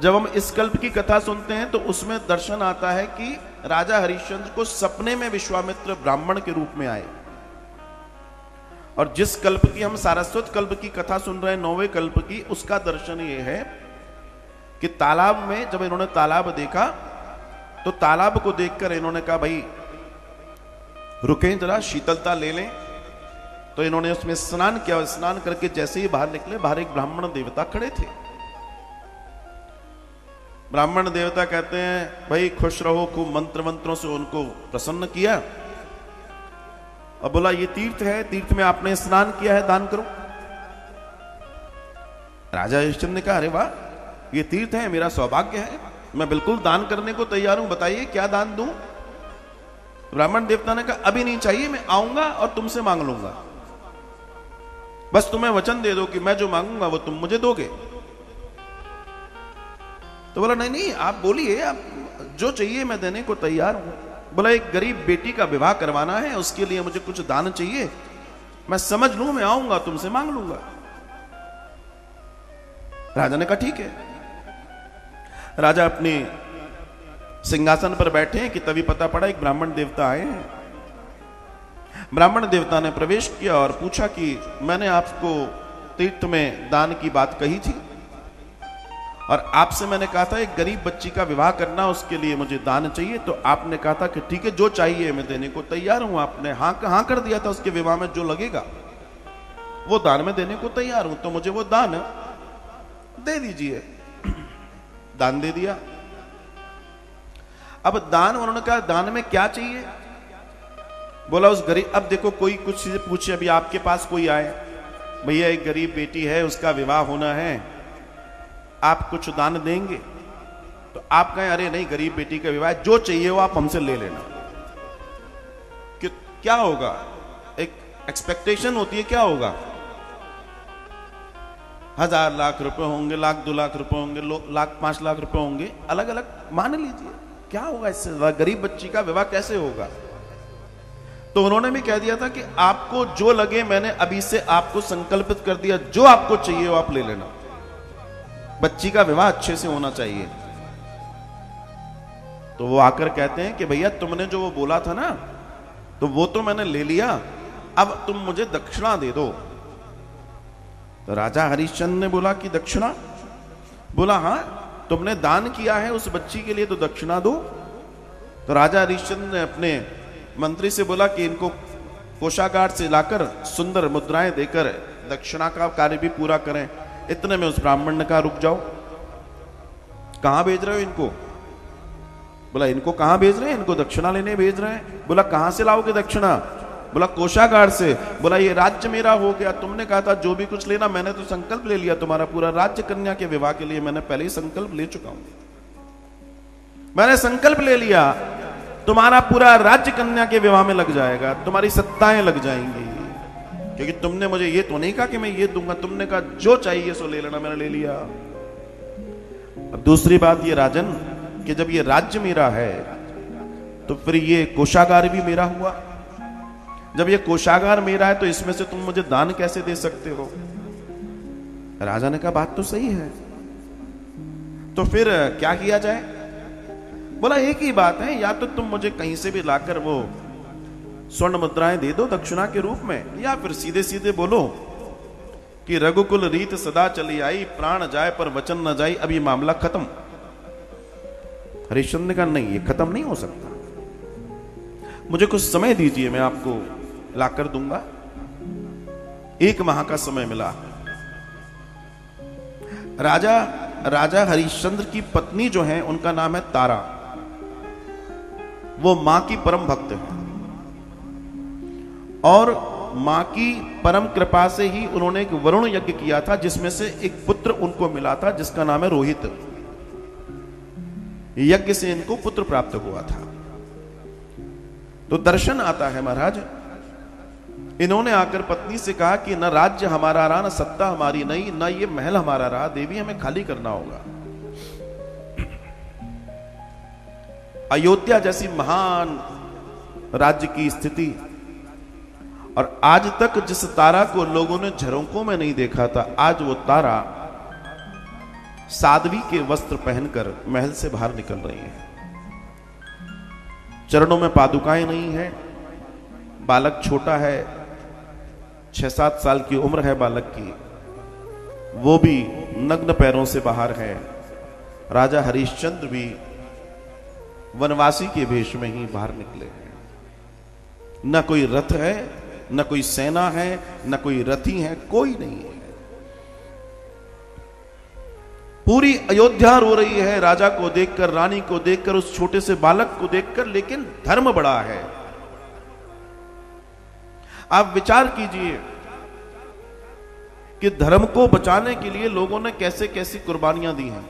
जब हम इस कल्प की कथा सुनते हैं तो उसमें दर्शन आता है कि राजा हरिश्चंद्र को सपने में विश्वामित्र ब्राह्मण के रूप में आए। और जिस कल्प की हम सारस्वत कल्प की कथा सुन रहे हैं, 9वें कल्प की, उसका दर्शन ये है कि तालाब में जब इन्होंने तालाब देखा तो तालाब को देखकर इन्होंने कहा भाई रुकें जरा, शीतलता ले लें। तो इन्होंने उसमें स्नान किया। स्नान करके जैसे ही बाहर निकले, बाहर एक ब्राह्मण देवता खड़े थे। ब्राह्मण देवता कहते हैं भाई खुश रहो, खूब मंत्र मंत्रों से उनको प्रसन्न किया और बोला ये तीर्थ है, तीर्थ में आपने स्नान किया है, दान करो। राजा हरिश्चंद्र ने कहा अरे वाह, ये तीर्थ है, मेरा सौभाग्य है, मैं बिल्कुल दान करने को तैयार हूं, बताइए क्या दान दूं। ब्राह्मण देवता ने कहा अभी नहीं चाहिए, मैं आऊंगा और तुमसे मांग लूंगा, बस तुम्हें वचन दे दो कि मैं जो मांगूंगा वो तुम मुझे दोगे। तो बोला नहीं नहीं, आप बोलिए, आप जो चाहिए मैं देने को तैयार हूं। बोला एक गरीब बेटी का विवाह करवाना है, उसके लिए मुझे कुछ दान चाहिए, मैं समझ लूं, मैं आऊंगा तुमसे मांग लूंगा। राजा ने कहा ठीक है। राजा अपने सिंहासन पर बैठे हैं कि तभी पता पड़ा एक ब्राह्मण देवता आए हैं। ब्राह्मण देवता ने प्रवेश किया और पूछा कि मैंने आपको तीर्थ में दान की बात कही थी और आपसे मैंने कहा था एक गरीब बच्ची का विवाह करना, उसके लिए मुझे दान चाहिए। तो आपने कहा था कि ठीक है, जो चाहिए मैं देने को तैयार हूं। आपने हाँ कर दिया था, उसके विवाह में जो लगेगा वो दान में देने को तैयार हूं, तो मुझे वो दान दे दीजिए। दान दे दिया। अब दान, उन्होंने कहा दान में क्या चाहिए। बोला उस गरीब, अब देखो कोई कुछ चीजें पूछे, अभी आपके पास कोई आए, भैया एक गरीब बेटी है, उसका विवाह होना है, आप कुछ दान देंगे। तो आप कहें अरे नहीं, गरीब बेटी का विवाह, जो चाहिए वो आप हमसे ले लेना। कि क्या होगा, एक एक्सपेक्टेशन होती है, क्या होगा, 1000 लाख रुपए होंगे, लाख 2 लाख रुपए होंगे, लाख 5 लाख रुपए होंगे, अलग अलग मान लीजिए, क्या होगा इससे, गरीब बच्ची का विवाह कैसे होगा। तो उन्होंने भी कह दिया था कि आपको जो लगे, मैंने अभी से आपको संकल्पित कर दिया, जो आपको चाहिए वो आप ले लेना, बच्ची का विवाह अच्छे से होना चाहिए। तो वो आकर कहते हैं कि भैया तुमने जो वो बोला था ना, तो वो तो मैंने ले लिया, अब तुम मुझे दक्षिणा दे दो। तो राजा हरिश्चंद्र ने बोला कि दक्षिणा। बोला हाँ, तुमने दान किया है उस बच्ची के लिए, तो दक्षिणा दो। तो राजा हरिश्चंद्र ने अपने मंत्री से बोला कि इनको कोषागार से लाकर सुंदर मुद्राएं देकर दक्षिणा का कार्य भी पूरा करें। इतने में उस ब्राह्मण ने कहा रुक जाओ, कहां भेज रहे हो इनको। बोला इनको कहां भेज रहे हैं, इनको दक्षिणा लेने भेज रहे हैं। बोला कहां से लाओगे दक्षिणा। बोला कोषागार से। बोला ये राज्य मेरा हो गया, तुमने कहा था जो भी कुछ लेना, मैंने तो संकल्प ले लिया, तुम्हारा पूरा राज्य कन्या के विवाह के लिए मैंने पहले ही संकल्प ले चुका हूं, मैंने संकल्प ले लिया, तुम्हारा पूरा राज्य कन्या के विवाह में लग जाएगा, तुम्हारी सत्ताएं लग जाएंगी, क्योंकि तुमने मुझे ये तो नहीं कहा कि मैं ये दूंगा, तुमने कहा जो चाहिए सो ले लेना, मैंने ले लिया। अब दूसरी बात ये राजन कि जब ये राज्य मेरा है तो फिर ये कोषागार भी मेरा हुआ। जब ये कोषागार मेरा है तो इसमें से तुम मुझे दान कैसे दे सकते हो। राजा ने कहा बात तो सही है, तो फिर क्या किया जाए। बोला एक ही बात है, या तो तुम मुझे कहीं से भी लाकर वो स्वर्ण मुद्राएं दे दो दक्षिणा के रूप में, या फिर सीधे सीधे बोलो कि रघुकुल रीत सदा चली आई, प्राण जाए पर वचन न जाए, अब ये मामला खत्म। हरिश्चंद्र ने कहा नहीं, ये खत्म नहीं हो सकता, मुझे कुछ समय दीजिए, मैं आपको लाकर दूंगा। 1 माह का समय मिला। राजा हरिश्चंद्र की पत्नी जो है उनका नाम है तारा, वो मां की परम भक्त है और मां की परम कृपा से ही उन्होंने एक वरुण यज्ञ किया था, जिसमें से एक पुत्र उनको मिला था जिसका नाम है रोहित। यज्ञ से इनको पुत्र प्राप्त हुआ था। तो दर्शन आता है महाराज, इन्होंने आकर पत्नी से कहा कि न राज्य हमारा रहा, न सत्ता हमारी नहीं, न ये महल हमारा रहा, देवी हमें खाली करना होगा। अयोध्या जैसी महान राज्य की स्थिति, और आज तक जिस तारा को लोगों ने झरोकों में नहीं देखा था, आज वो तारा साध्वी के वस्त्र पहनकर महल से बाहर निकल रही हैं। चरणों में पादुकाएं नहीं है, बालक छोटा है, 6-7 साल की उम्र है बालक की, वो भी नग्न पैरों से बाहर है। राजा हरिश्चंद्र भी वनवासी के भेष में ही बाहर निकले हैं। न कोई रथ है, न कोई सेना है, न कोई रथी है, कोई नहीं है। पूरी अयोध्या रो रही है राजा को देखकर, रानी को देखकर, उस छोटे से बालक को देखकर, लेकिन धर्म बड़ा है। आप विचार कीजिए कि धर्म को बचाने के लिए लोगों ने कैसे कैसी कुर्बानियां दी हैं।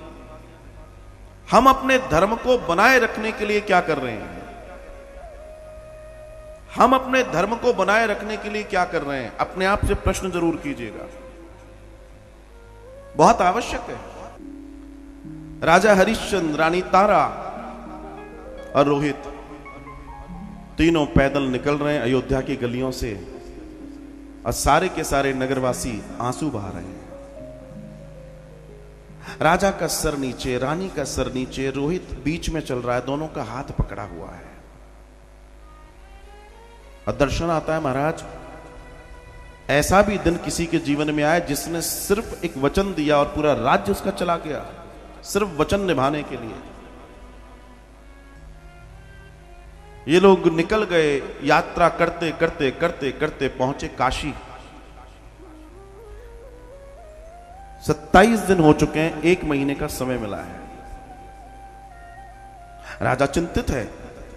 हम अपने धर्म को बनाए रखने के लिए क्या कर रहे हैं? हम अपने धर्म को बनाए रखने के लिए क्या कर रहे हैं? अपने आप से प्रश्न जरूर कीजिएगा, बहुत आवश्यक है। राजा हरिश्चंद्र, रानी तारा और रोहित तीनों पैदल निकल रहे हैं अयोध्या की गलियों से, और सारे के सारे नगरवासी आंसू बहा रहे हैं। राजा का सर नीचे, रानी का सर नीचे, रोहित बीच में चल रहा है, दोनों का हाथ पकड़ा हुआ है। और दर्शन आता है महाराज, ऐसा भी दिन किसी के जीवन में आया जिसने सिर्फ एक वचन दिया और पूरा राज्य उसका चला गया, सिर्फ वचन निभाने के लिए। ये लोग निकल गए, यात्रा करते करते करते करते पहुंचे काशी। 27 दिन हो चुके हैं, 1 महीने का समय मिला है। राजा चिंतित है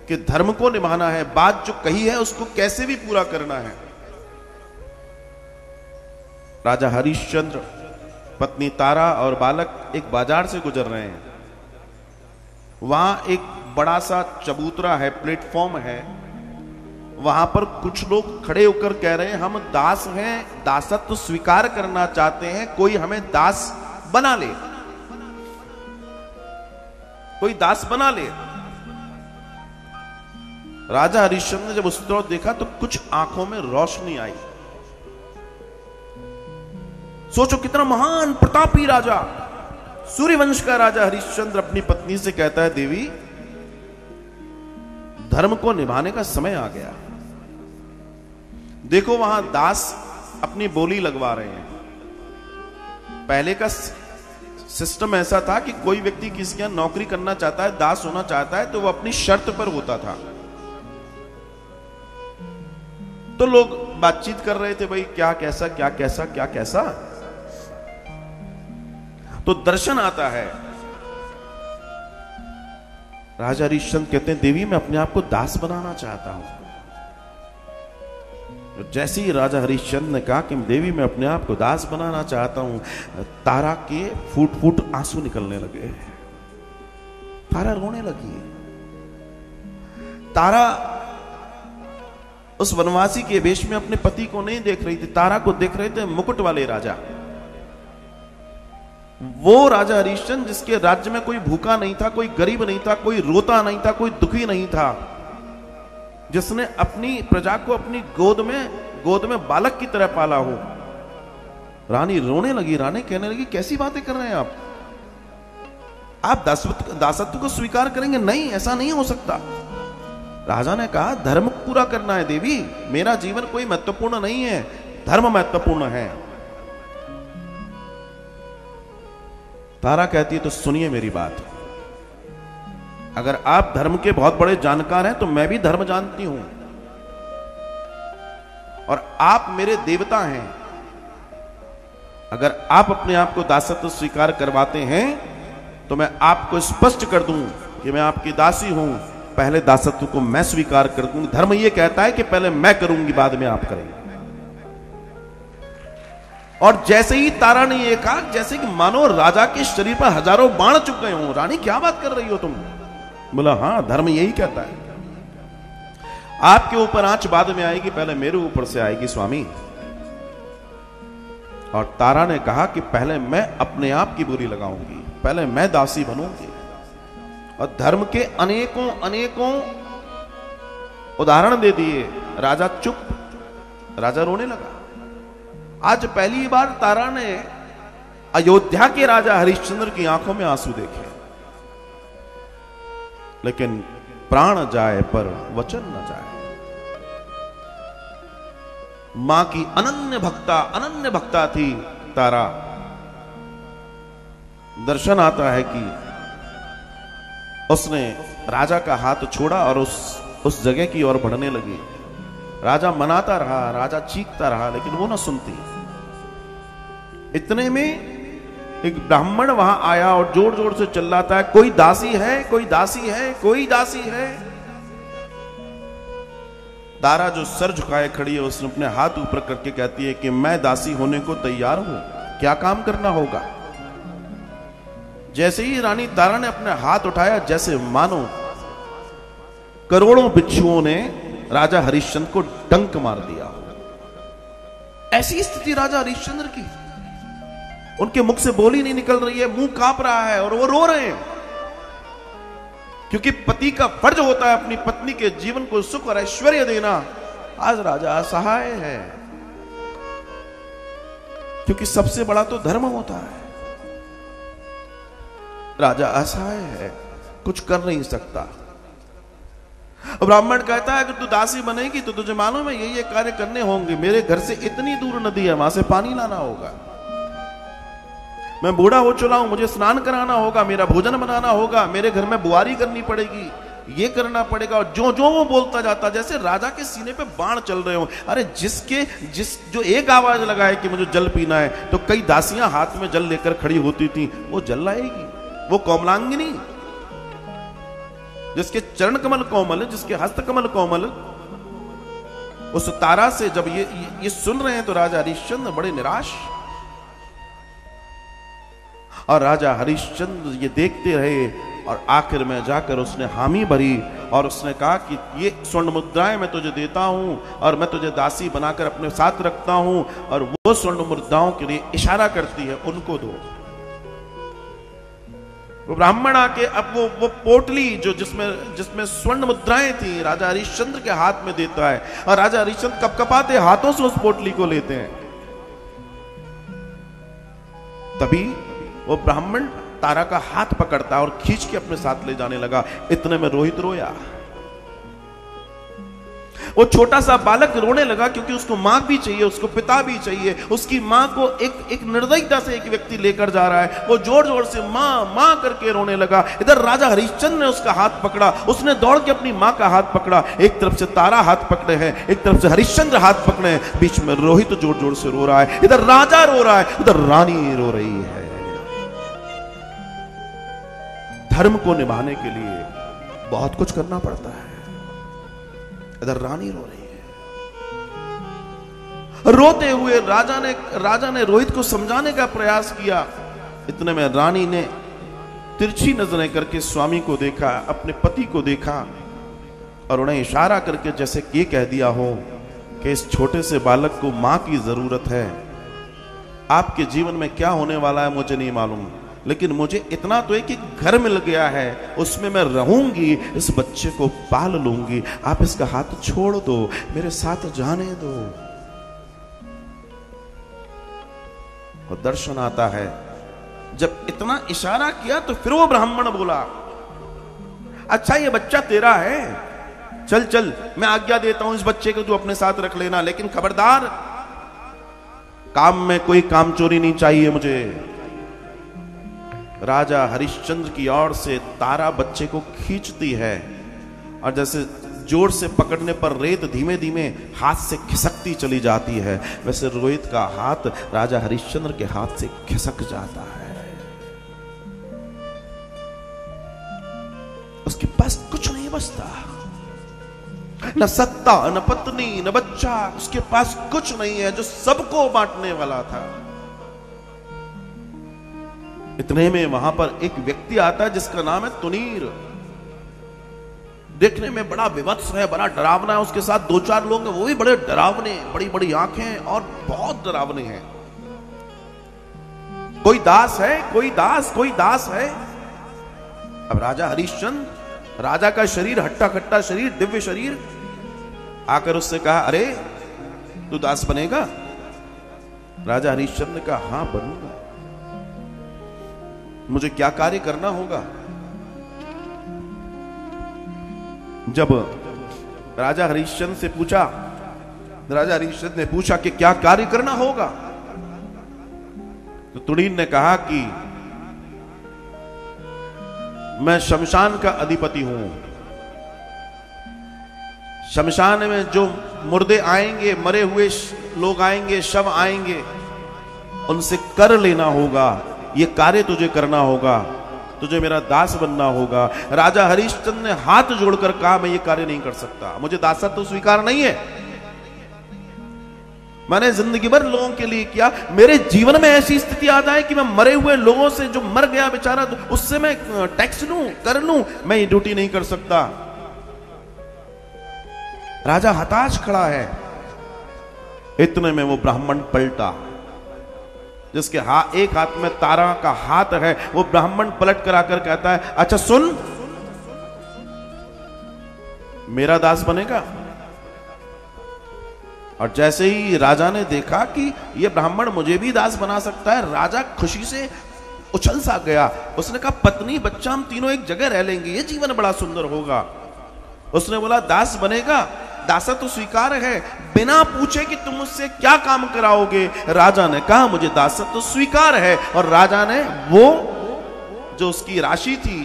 कि धर्म को निभाना है, बात जो कही है उसको कैसे भी पूरा करना है। राजा हरिश्चंद्र, पत्नी तारा और बालक एक बाजार से गुजर रहे हैं। वहां एक बड़ा सा चबूतरा है, प्लेटफॉर्म है। वहां पर कुछ लोग खड़े होकर कह रहे हैं, हम दास हैं, दासत्व स्वीकार करना चाहते हैं, कोई हमें दास बना ले, कोई दास बना ले। राजा हरिश्चंद्र ने जब उस तरफ देखा तो कुछ आंखों में रोशनी आई। सोचो कितना महान प्रतापी राजा, सूर्यवंश का राजा हरिश्चंद्र अपनी पत्नी से कहता है, देवी धर्म को निभाने का समय आ गया। देखो वहां दास अपनी बोली लगवा रहे हैं। पहले का सिस्टम ऐसा था कि कोई व्यक्ति किसी के यहां नौकरी करना चाहता है, दास होना चाहता है, तो वो अपनी शर्त पर होता था। तो लोग बातचीत कर रहे थे, भाई क्या कैसा, क्या कैसा, क्या कैसा। तो दर्शन आता है, राजा हरिश्चंद्र कहते हैं, देवी मैं अपने आप को दास बनाना चाहता हूं। जैसे ही राजा हरिश्चंद्र ने कहा कि देवी मैं अपने आप को दास बनाना चाहता हूं, तारा के फूट फूट आंसू निकलने लगे। तारा रोने लगी। तारा उस वनवासी के वेश में अपने पति को नहीं देख रही थी, तारा को देख रहे थे मुकुट वाले राजा। वो राजा हरिश्चंद्र जिसके राज्य में कोई भूखा नहीं था, कोई गरीब नहीं था, कोई रोता नहीं था, कोई दुखी नहीं था, जिसने अपनी प्रजा को अपनी गोद में बालक की तरह पाला हो। रानी रोने लगी। रानी कहने लगी, कैसी बातें कर रहे हैं आप दासत्व को स्वीकार करेंगे? नहीं, ऐसा नहीं हो सकता। राजा ने कहा, धर्म पूरा करना है देवी, मेरा जीवन कोई महत्वपूर्ण नहीं है, धर्म महत्वपूर्ण है। तारा कहती है, तो सुनिए मेरी बात, अगर आप धर्म के बहुत बड़े जानकार हैं तो मैं भी धर्म जानती हूं, और आप मेरे देवता हैं। अगर आप अपने आप को दासत्व स्वीकार करवाते हैं तो मैं आपको स्पष्ट कर दूं कि मैं आपकी दासी हूं, पहले दासत्व को मैं स्वीकार कर दूंगी। धर्म यह कहता है कि पहले मैं करूंगी, बाद में आप करेंगे। और जैसे ही तारा ने यह कहा, जैसे कि मानो राजा के शरीर पर हजारों बाण चुप गए हों। रानी क्या बात कर रही हो तुम? बोला, हां, धर्म यही कहता है, आपके ऊपर आंच बाद में आएगी, पहले मेरे ऊपर से आएगी स्वामी। और तारा ने कहा कि पहले मैं अपने आप की बोली लगाऊंगी, पहले मैं दासी बनूंगी। और धर्म के अनेकों अनेकों उदाहरण दे दिए। राजा चुप, राजा रोने लगा। आज पहली बार तारा ने अयोध्या के राजा हरिश्चंद्र की आंखों में आंसू देखे, लेकिन प्राण जाए पर वचन न जाए। मां की अनन्य भक्ता थी तारा। दर्शन आता है कि उसने राजा का हाथ छोड़ा और उस जगह की ओर बढ़ने लगी। राजा मनाता रहा, राजा चीखता रहा, लेकिन वो ना सुनती। इतने में एक ब्राह्मण वहां आया और जोर जोर से चिल्लाता है, कोई दासी है, कोई दासी है, कोई दासी है। तारा जो सर झुकाए खड़ी है, उसने अपने हाथ ऊपर करके कहती है कि मैं दासी होने को तैयार हूं, क्या काम करना होगा। जैसे ही रानी तारा ने अपने हाथ उठाया, जैसे मानो करोड़ों बिच्छुओं ने राजा हरिश्चंद्र को डंक मार दिया। ऐसी स्थिति राजा हरिश्चंद्र की, उनके मुख से बोली नहीं निकल रही है, मुंह कांप रहा है और वो रो रहे हैं, क्योंकि पति का फर्ज होता है अपनी पत्नी के जीवन को सुख और ऐश्वर्य देना। आज राजा असहाय है, क्योंकि सबसे बड़ा तो धर्म होता है। राजा असहाय है, कुछ कर नहीं सकता। ब्राह्मण कहता है कि तू दासी बनेगी तो तुझे मालूम है ये कार्य करने होंगे। मेरे घर से इतनी दूर नदी है, वहां से पानी लाना होगा, मैं बूढ़ा हो चुका हूं, मुझे स्नान कराना होगा, मेरा भोजन बनाना होगा, मेरे घर में बुआरी करनी पड़ेगी, ये करना पड़ेगा। और जो जो वो बोलता जाता, जैसे राजा के सीने पे बाण चल रहे हो। अरे जो एक आवाज लगाए कि मुझे जल पीना है, तो कई दासियां हाथ में जल लेकर खड़ी होती थी, वो जल लाएगी। वो कोमलांगिनी, जिसके चरण कमल कोमल, जिसके हस्त कमल कोमल, उस तारा से जब ये सुन रहे हैं तो राजा हरिश्चंद्र बड़े निराश। और राजा हरिश्चंद्र ये देखते रहे और आखिर में जाकर उसने हामी भरी और उसने कहा कि ये स्वर्ण मुद्राएं मैं तुझे देता हूं और मैं तुझे दासी बनाकर अपने साथ रखता हूं, और वो स्वर्ण मुद्राओं के लिए इशारा करती है, उनको दो। वो ब्राह्मण आके अब वो पोटली जो जिसमें स्वर्ण मुद्राएं थी राजा हरिश्चंद्र के हाथ में देता है, और राजा हरिश्चंद्र कपकपाते हाथों से उस पोटली को लेते हैं। तभी वो ब्राह्मण तारा का हाथ पकड़ता और खींच के अपने साथ ले जाने लगा। इतने में रोहित रोया। वो छोटा सा बालक रोने लगा, क्योंकि उसको मां भी चाहिए, उसको पिता भी चाहिए। उसकी मां को एक निर्दयता से एक व्यक्ति लेकर जा रहा है। वो जोर जोर से मां मां करके रोने लगा। इधर राजा हरिश्चंद्र ने उसका हाथ पकड़ा, उसने दौड़ के अपनी मां का हाथ पकड़ा। एक तरफ से तारा हाथ पकड़े हैं, एक तरफ से हरिश्चंद्र हाथ पकड़े हैं, बीच में रोहित जोर जोर से रो रहा है। इधर राजा रो रहा है, उधर रानी रो रही है। धर्म को निभाने के लिए बहुत कुछ करना पड़ता है। इधर रानी रो रही है। रोते हुए राजा ने रोहित को समझाने का प्रयास किया। इतने में रानी ने तिरछी नजरें करके स्वामी को देखा, अपने पति को देखा, और उन्हें इशारा करके जैसे ये कह दिया हो कि इस छोटे से बालक को मां की जरूरत है। आपके जीवन में क्या होने वाला है मुझे नहीं मालूम, लेकिन मुझे इतना तो है कि घर मिल गया है, उसमें मैं रहूंगी, इस बच्चे को पाल लूंगी। आप इसका हाथ छोड़ दो, मेरे साथ जाने दो। और दर्शन आता है, जब इतना इशारा किया तो फिर वो ब्राह्मण बोला, अच्छा ये बच्चा तेरा है, चल चल मैं आज्ञा देता हूं, इस बच्चे को तू अपने साथ रख लेना, लेकिन खबरदार काम में कोई काम चोरी नहीं चाहिए मुझे। राजा हरिश्चंद्र की ओर से तारा बच्चे को खींचती है, और जैसे जोर से पकड़ने पर रेत धीमे धीमे हाथ से खिसकती चली जाती है, वैसे रोहित का हाथ राजा हरिश्चंद्र के हाथ से खिसक जाता है। उसके पास कुछ नहीं बचता, न सत्ता, न पत्नी, न बच्चा, उसके पास कुछ नहीं है जो सबको बांटने वाला था। इतने में वहां पर एक व्यक्ति आता है जिसका नाम है तुनीर। देखने में बड़ा विवत्स है, बड़ा डरावना है। उसके साथ दो चार लोग हैं, वो भी बड़े डरावने, बड़ी बड़ी आंखें और बहुत डरावने हैं। कोई दास है, कोई दास है। अब राजा हरिश्चंद्र, राजा का शरीर हट्टा कट्टा शरीर, दिव्य शरीर, आकर उससे कहा, अरे तू दास बनेगा? राजा हरिश्चंद्र ने कहा, हां बनूंगा। मुझे क्या कार्य करना होगा। जब राजा हरिश्चंद्र से पूछा, राजा हरिश्चंद्र ने पूछा कि क्या कार्य करना होगा, तो तुणीर ने कहा कि मैं शमशान का अधिपति हूं। शमशान में जो मुर्दे आएंगे, मरे हुए लोग आएंगे, शव आएंगे, उनसे कर लेना होगा। ये कार्य तुझे करना होगा, तुझे मेरा दास बनना होगा। राजा हरिश्चंद्र ने हाथ जोड़कर कहा, मैं ये कार्य नहीं कर सकता, मुझे दासत्व तो स्वीकार नहीं है। मैंने जिंदगी भर लोगों के लिए किया, मेरे जीवन में ऐसी स्थिति आ जाए कि मैं मरे हुए लोगों से, जो मर गया बेचारा, तो उससे मैं टैक्स लूं, कर लूं, मैं ये ड्यूटी नहीं कर सकता। राजा हताश खड़ा है। इतने में वो ब्राह्मण पलटा, जिसके एक हाथ में तारा का हाथ है। वो ब्राह्मण पलट कर आकर कहता है, अच्छा सुन, मेरा दास बनेगा। और जैसे ही राजा ने देखा कि ये ब्राह्मण मुझे भी दास बना सकता है, राजा खुशी से उछल सा गया। उसने कहा, पत्नी बच्चा हम तीनों एक जगह रह लेंगे, ये जीवन बड़ा सुंदर होगा। उसने बोला, दास बनेगा, दासा तो स्वीकार है, बिना पूछे कि तुम मुझसे क्या काम कराओगे। राजा ने कहा, मुझे दासा तो स्वीकार है। और राजा ने वो जो उसकी राशि थी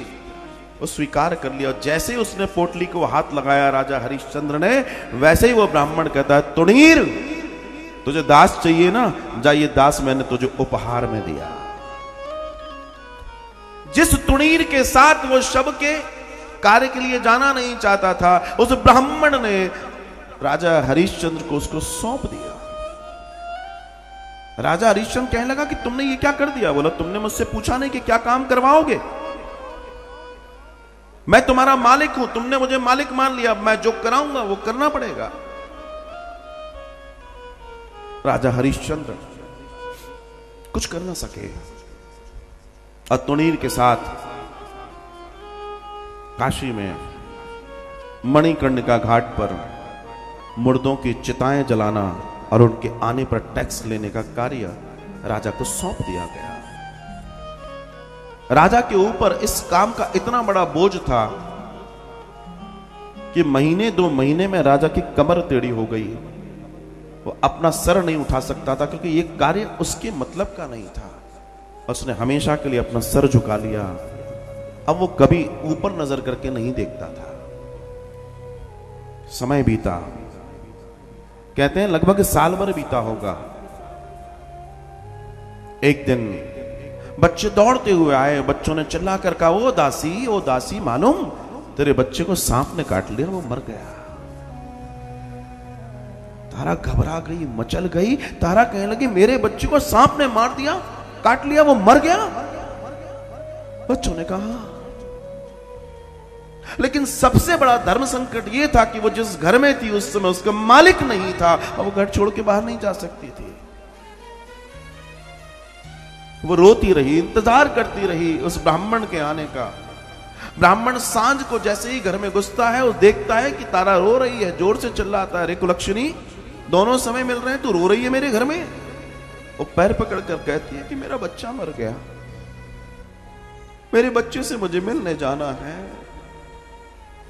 वो स्वीकार कर लिया। और जैसे ही उसने पोटली को हाथ लगाया राजा हरिश्चंद्र ने, वैसे ही वो ब्राह्मण कहता है, तुणीर तुझे दास चाहिए ना, जा ये दास मैंने तुझे उपहार में दिया। जिस तुणीर के साथ वो शव के कार्य के लिए जाना नहीं चाहता था, उस ब्राह्मण ने राजा हरिश्चंद्र को उसको सौंप दिया। राजा हरिश्चंद्र कहने लगा कि तुमने ये क्या कर दिया। बोला, तुमने मुझसे पूछा नहीं कि क्या काम करवाओगे, मैं तुम्हारा मालिक हूं, तुमने मुझे मालिक मान लिया, मैं जो कराऊंगा वो करना पड़ेगा। राजा हरिश्चंद्र कुछ कर ना सके और तुणीर के साथ काशी में मणिकर्णिका घाट पर मुर्दों की चिताएं जलाना और उनके आने पर टैक्स लेने का कार्य राजा को सौंप दिया गया। राजा के ऊपर इस काम का इतना बड़ा बोझ था कि महीने 2 महीने में राजा की कमर टेढ़ी हो गई। वो अपना सर नहीं उठा सकता था, क्योंकि ये कार्य उसके मतलब का नहीं था। उसने हमेशा के लिए अपना सर झुका लिया। अब वो कभी ऊपर नजर करके नहीं देखता था। समय बीता, कहते हैं लगभग साल भर बीता होगा। एक दिन बच्चे दौड़ते हुए आए। बच्चों ने चिल्ला कर कहा, ओ दासी मालूम तेरे बच्चे को सांप ने काट लिया, वो मर गया। तारा घबरा गई, मचल गई। तारा कहने लगी, मेरे बच्चे को सांप ने मार दिया, काट लिया, वो मर गया। बच्चों ने कहा, लेकिन सबसे बड़ा धर्म संकट यह था कि वो जिस घर में थी उस समय उसका मालिक नहीं था और वो घर छोड़ के बाहर नहीं जा सकती थी। वो रोती रही, इंतजार करती रही उस ब्राह्मण के आने का। ब्राह्मण सांझ को जैसे ही घर में घुसता है, वो देखता है कि तारा रो रही है, जोर से चिल्लाता है, रे कुलक्षणी, दोनों समय मिल रहे हैं, तू रो रही है मेरे घर में। वो पैर पकड़ कर कहती है कि मेरा बच्चा मर गया, मेरे बच्चे से मुझे मिलने जाना है,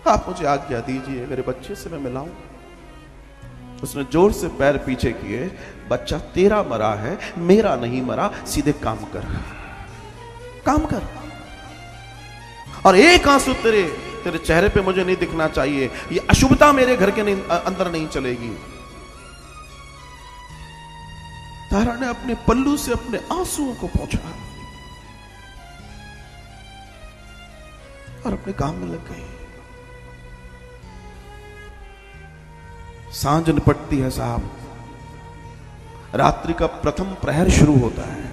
आप मुझे आज्ञा दीजिए, मेरे बच्चे से मैं मिलाऊं। उसने जोर से पैर पीछे किए, बच्चा तेरा मरा है, मेरा नहीं मरा, सीधे काम कर, काम कर, और एक आंसू तेरे चेहरे पे मुझे नहीं दिखना चाहिए। ये अशुभता मेरे घर के अंदर नहीं चलेगी। तारा ने अपने पल्लू से अपने आंसुओं को पोंछा और अपने काम में लग गई। सांझ निपटती है साहब, रात्रि का प्रथम प्रहर शुरू होता है,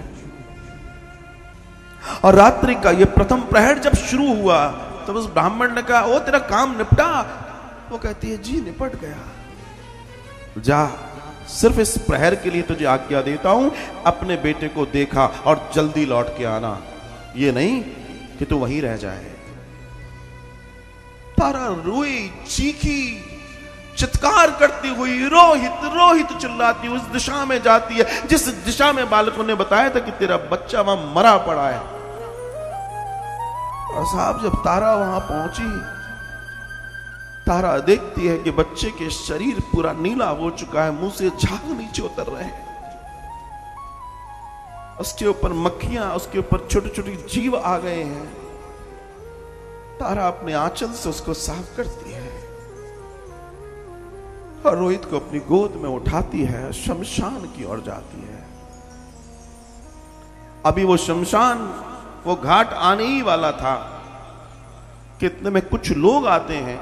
और रात्रि का ये प्रथम प्रहर जब शुरू हुआ तो उस ब्राह्मण ने कहा, ओ तेरा काम निपटा? वो कहती है, जी निपट गया। जा, सिर्फ इस प्रहर के लिए तुझे आज्ञा देता हूं, अपने बेटे को देखा और जल्दी लौट के आना, ये नहीं कि तू वहीं रह जाए। तारा रोई, चीखी, चित्कार करती हुई, रोहित रोहित चिल्लाती उस दिशा में जाती है जिस दिशा में बालकों ने बताया था कि तेरा बच्चा वहां मरा पड़ा है। और साहब जब तारा वहां पहुंची, तारा देखती है कि बच्चे के शरीर पूरा नीला हो चुका है, मुंह से झाग नीचे उतर रहे हैं, उसके ऊपर मक्खियां, उसके ऊपर छोटे छोटे जीव आ गए हैं। तारा अपने आंचल से उसको साफ करती है और रोहित को अपनी गोद में उठाती है, शमशान की ओर जाती है। अभी वो शमशान, वो घाट आने ही वाला था कि इतने में कुछ लोग आते हैं,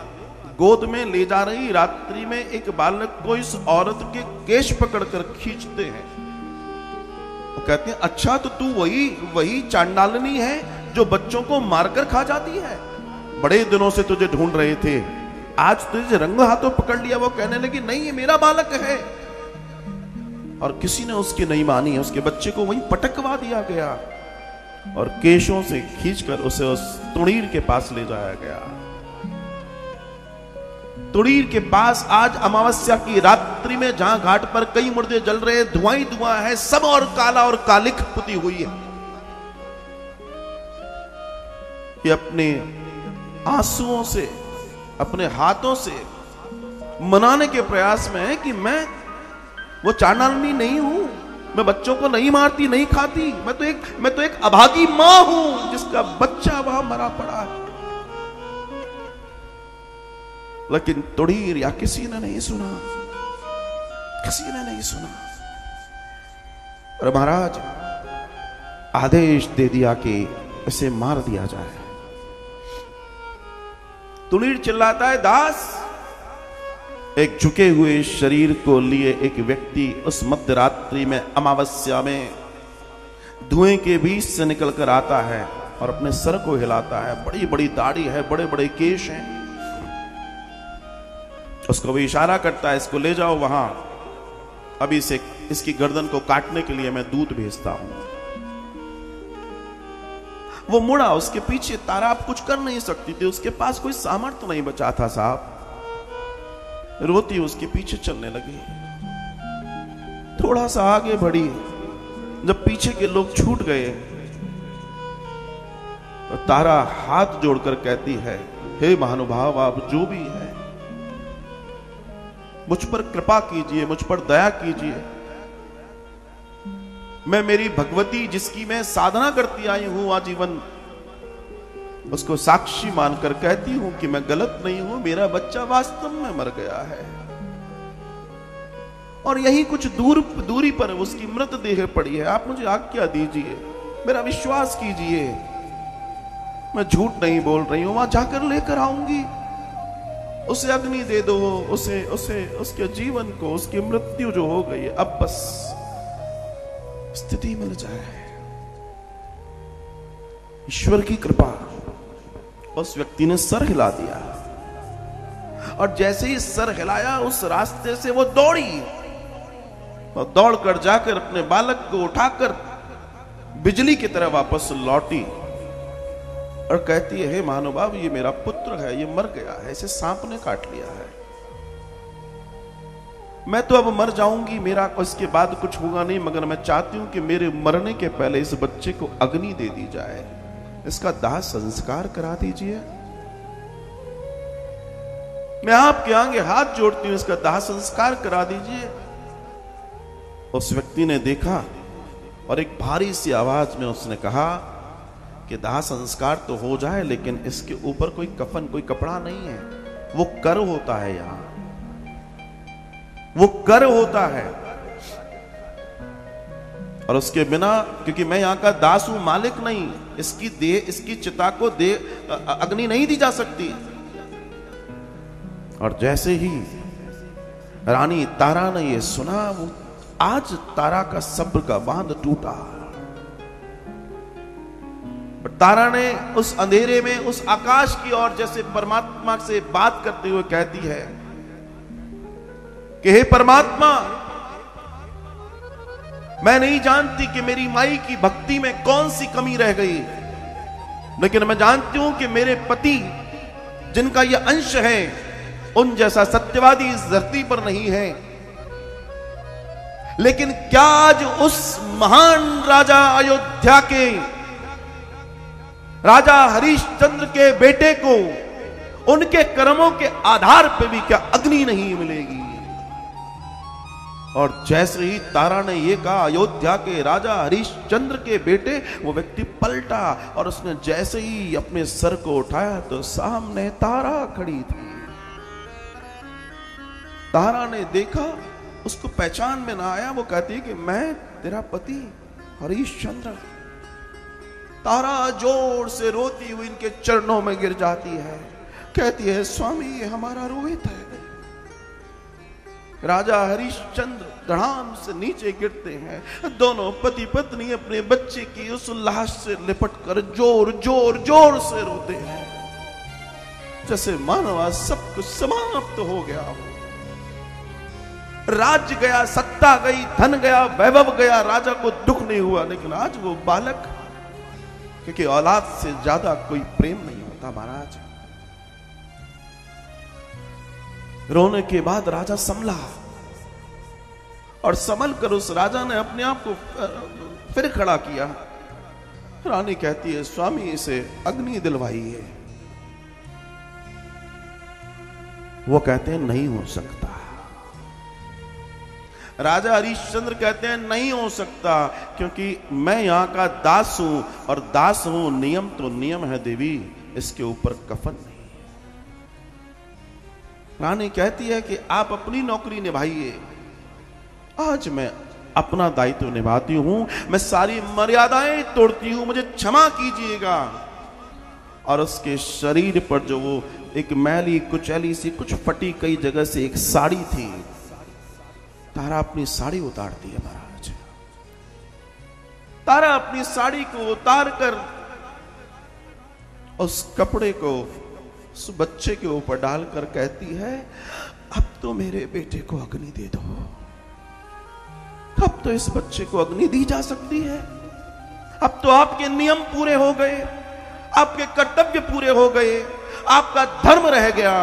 गोद में ले जा रही रात्रि में एक बालक को इस औरत के केश पकड़कर खींचते हैं। वो कहते हैं, अच्छा तो तू वही चांडालनी है जो बच्चों को मारकर खा जाती है, बड़े दिनों से तुझे ढूंढ रहे थे, आज तुझे रंग हाथों पकड़ लिया। वो कहने लगी, नहीं ये मेरा बालक है। और किसी ने उसकी नहीं मानी, उसके बच्चे को वहीं पटकवा दिया गया और केशों से खींचकर उसे उस तुड़ीर के पास ले जाया गया। तुड़ीर के पास आज अमावस्या की रात्रि में जहां घाट पर कई मुर्दे जल रहे, धुआं ही धुआं है, सब और काला और कालिख पुती हुई है। ये अपने आंसुओं से, अपने हाथों से मनाने के प्रयास में है कि मैं वो चांडालनी नहीं हूं, मैं बच्चों को नहीं मारती, नहीं खाती, मैं तो एक अभागी मां हूं जिसका बच्चा वहां मरा पड़ा है। लेकिन तुड़ीर या किसी ने नहीं सुना, किसी ने नहीं सुना। और महाराज आदेश दे दिया कि इसे मार दिया जाए। तुड़ीर चिल्लाता है, दास। एक झुके हुए शरीर को लिए एक व्यक्ति उस मध्यरात्रि में, अमावस्या में धुएं के बीच से निकलकर आता है और अपने सर को हिलाता है। बड़ी बड़ी दाढ़ी है, बड़े बड़े केश हैं। उसको भी इशारा करता है, इसको ले जाओ वहां, अभी से इसकी गर्दन को काटने के लिए मैं दूत भेजता हूं। वो मुड़ा, उसके पीछे तारा आप कुछ कर नहीं सकती थी, उसके पास कोई सामर्थ्य तो नहीं बचा था साहब। रोती उसके पीछे चलने लगी। थोड़ा सा आगे बढ़ी, जब पीछे के लोग छूट गए तो तारा हाथ जोड़कर कहती है, हे महानुभाव, आप जो भी है मुझ पर कृपा कीजिए, मुझ पर दया कीजिए। मैं मेरी भगवती जिसकी मैं साधना करती आई हूं आजीवन, उसको साक्षी मानकर कहती हूं कि मैं गलत नहीं हूं, मेरा बच्चा वास्तव में मर गया है और यही कुछ दूरी पर उसकी मृतदेह पड़ी है। आप मुझे आज्ञा दीजिए, मेरा विश्वास कीजिए, मैं झूठ नहीं बोल रही हूं, वहां जाकर लेकर आऊंगी, उसे अग्नि दे दो, उसे उसके जीवन को, उसकी मृत्यु जो हो गई अब बस स्थिति मिल जाए। ईश्वर की कृपा, उस व्यक्ति ने सर हिला दिया और जैसे ही सर हिलाया उस रास्ते से वो दौड़ी और दौड़कर जाकर अपने बालक को उठाकर बिजली की तरह वापस लौटी और कहती है, हे महानुभाव, ये मेरा पुत्र है, ये मर गया है, इसे सांप ने काट लिया है, मैं तो अब मर जाऊंगी, मेरा इसके बाद कुछ होगा नहीं, मगर मैं चाहती हूं कि मेरे मरने के पहले इस बच्चे को अग्नि दे दी जाए, इसका दाह संस्कार करा दीजिए। मैं आपके आगे हाथ जोड़ती हूं, इसका दाह संस्कार करा दीजिए। उस व्यक्ति ने देखा और एक भारी सी आवाज में उसने कहा कि दाह संस्कार तो हो जाए, लेकिन इसके ऊपर कोई कफन, कोई कपड़ा नहीं है, वो कर होता है, यहां वो कर होता है और उसके बिना, क्योंकि मैं यहां का दास हूं, मालिक नहीं, इसकी देह, इसकी चिता को अग्नि नहीं दी जा सकती। और जैसे ही रानी तारा ने यह सुना, वो आज तारा का सब्र का बांध टूटा। तारा ने उस अंधेरे में, उस आकाश की ओर जैसे परमात्मा से बात करते हुए कहती है कि हे परमात्मा, मैं नहीं जानती कि मेरी माई की भक्ति में कौन सी कमी रह गई, लेकिन मैं जानती हूं कि मेरे पति जिनका यह अंश है, उन जैसा सत्यवादी इस धरती पर नहीं है। लेकिन क्या आज उस महान राजा अयोध्या के राजा हरिश्चंद्र के बेटे को उनके कर्मों के आधार पर भी क्या अग्नि नहीं मिलेगी? और जैसे ही तारा ने यह कहा अयोध्या के राजा हरिश्चंद्र के बेटे, वो व्यक्ति पलटा और उसने जैसे ही अपने सर को उठाया तो सामने तारा खड़ी थी। तारा ने देखा, उसको पहचान में ना आया। वो कहती है कि मैं तेरा पति हरिश्चंद्र। तारा जोर से रोती हुई इनके चरणों में गिर जाती है, कहती है स्वामी ये हमारा रोहित है। राजा हरिश्चंद्र धड़ाम से नीचे गिरते हैं। दोनों पति पत्नी अपने बच्चे की उस लाश से लिपट कर जोर जोर जोर से रोते हैं, जैसे मानो आज सब कुछ समाप्त हो गया हो। राज्य गया, सत्ता गई, धन गया, वैभव गया, राजा को दुख नहीं हुआ। लेकिन आज वो बालक, क्योंकि औलाद से ज्यादा कोई प्रेम नहीं होता महाराज। रोने के बाद राजा संभला और संभल कर उस राजा ने अपने आप को फिर खड़ा किया। रानी कहती है स्वामी इसे अग्नि दिलवाइए। वो कहते हैं नहीं हो सकता। राजा हरिश्चंद्र कहते हैं नहीं हो सकता, क्योंकि मैं यहां का दास हूं और दास हूं, नियम तो नियम है देवी, इसके ऊपर कफन नहीं। रानी कहती है कि आप अपनी नौकरी निभाइए, आज मैं अपना दायित्व निभाती हूं, मैं सारी मर्यादाएं तोड़ती हूं, मुझे क्षमा कीजिएगा। और उसके शरीर पर जो वो एक मैली कुचैली सी, कुछ फटी कई जगह से एक साड़ी थी, तारा अपनी साड़ी उतारती है महाराज। तारा अपनी साड़ी को उतार कर उस कपड़े को उस बच्चे के ऊपर डालकर कहती है अब तो मेरे बेटे को अग्नि दे दो। अब तो इस बच्चे को अग्नि दी जा सकती है। अब तो आपके नियम पूरे हो गए, आपके कर्तव्य पूरे हो गए, आपका धर्म रह गया,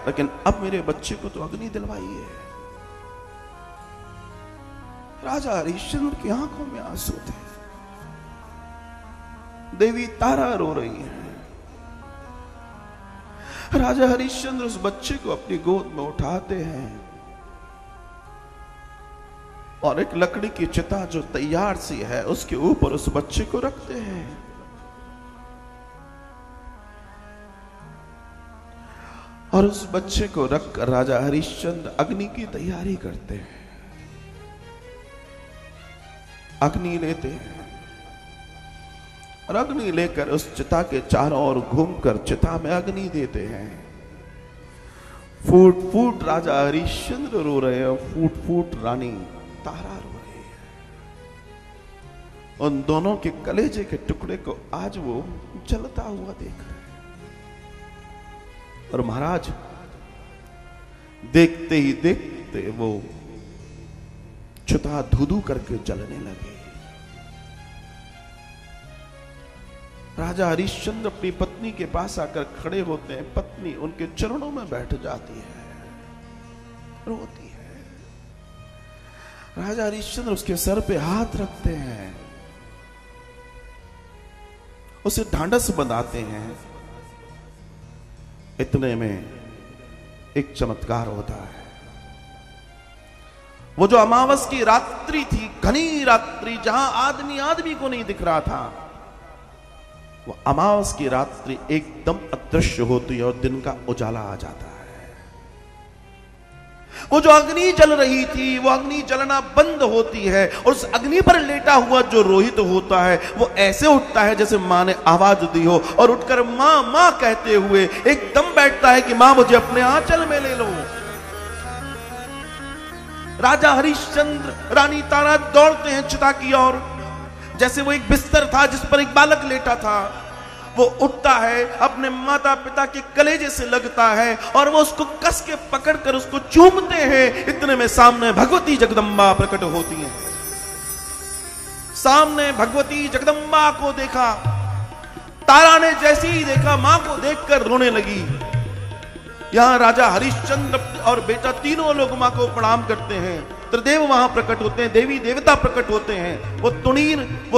लेकिन अब मेरे बच्चे को तो अग्नि दिलवाइए। राजा हरिश्चंद्र की आंखों में आंसू थे। देवी तारा रो रही है। राजा हरिश्चंद्र उस बच्चे को अपनी गोद में उठाते हैं और एक लकड़ी की चिता जो तैयार सी है उसके ऊपर उस बच्चे को रखते हैं। और उस बच्चे को रखकर राजा हरिश्चंद्र अग्नि की तैयारी करते हैं। अग्नि लेते हैं और अग्नि लेकर उस चिता के चारों ओर घूमकर चिता में अग्नि देते हैं। फूट फूट राजा हरिश्चंद्र रो रहे हैं, फूट फूट रानी तारा रो रही है। उन दोनों के कलेजे के टुकड़े को आज वो जलता हुआ देख रहे हैं। और महाराज देखते ही देखते वो चिता धू-धू करके जलने लगे। राजा हरिश्चंद्र अपनी पत्नी के पास आकर खड़े होते हैं। पत्नी उनके चरणों में बैठ जाती है, रोती है। राजा हरिश्चंद्र उसके सर पे हाथ रखते हैं, उसे ढांढस बंधाते हैं। इतने में एक चमत्कार होता है। वो जो अमावस की रात्रि थी, घनी रात्रि, जहां आदमी आदमी को नहीं दिख रहा था, वो अमावस की रात्रि एकदम अदृश्य होती है और दिन का उजाला आ जाता है। वो जो अग्नि जल रही थी, वो अग्नि जलना बंद होती है और उस अग्नि पर लेटा हुआ जो रोहित होता है वो ऐसे उठता है जैसे मां ने आवाज दी हो, और उठकर मां मां कहते हुए एकदम बैठता है कि मां मुझे अपने आंचल में ले लो। राजा हरिश्चंद्र, रानी तारा दौड़ते हैं चिता की ओर। जैसे वो एक बिस्तर था जिस पर एक बालक लेटा था, वो उठता है, अपने माता पिता के कलेजे से लगता है और वो उसको कस के पकड़कर उसको चूमते हैं। इतने में सामने भगवती जगदम्बा प्रकट होती हैं। सामने भगवती जगदम्बा को देखा। तारा ने जैसे ही देखा, मां को देखकर रोने लगी। यहां राजा हरिश्चंद्र और बेटा तीनों लोग मां को प्रणाम करते हैं। त्रिदेव वहां प्रकट होते हैं, देवी देवता प्रकट होते हैं। वो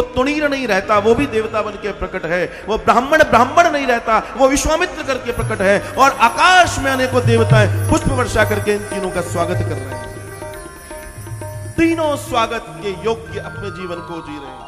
तुणीर नहीं रहता, वो भी देवता बन के प्रकट है। वो ब्राह्मण नहीं रहता, वो विश्वामित्र करके प्रकट है। और आकाश में अनेकों देवताएं पुष्प वर्षा करके इन तीनों का स्वागत कर रहे हैं। तीनों स्वागत के योग्य अपने जीवन को जी रहे हैं।